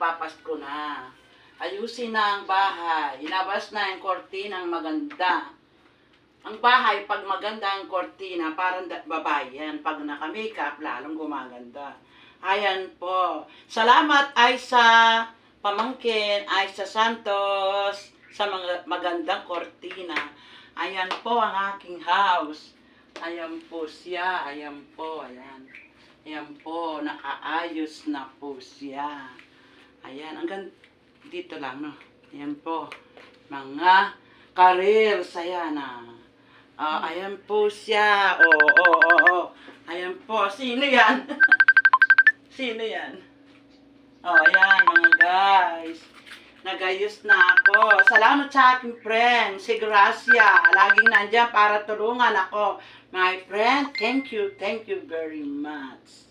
magpapasko na. Ayusin na ang bahay. Ilabas na yung kortinang maganda. Ang bahay, pag maganda ang kortina, parang babae yan. Pag naka-makeup, lalong gumaganda. Ayan po. Salamat ay sa pamangkin, ay sa Santos, sa mga magandang kortina. Ayan po ang aking house. Ayan po siya. Ayan po. Ayan. Ayan po. Nakaayos na po siya. Ayan. Hanggang dito lang, no? Ayan po. Mga careers. Ayan, ayan po siya. Ayan po. Sino yan? Sino yan? Ayan, mga guys. Nagayos na ako. Salamat sa aking friend, si Gracia. Laging nandyan para tulungan ako. My friend, thank you very much.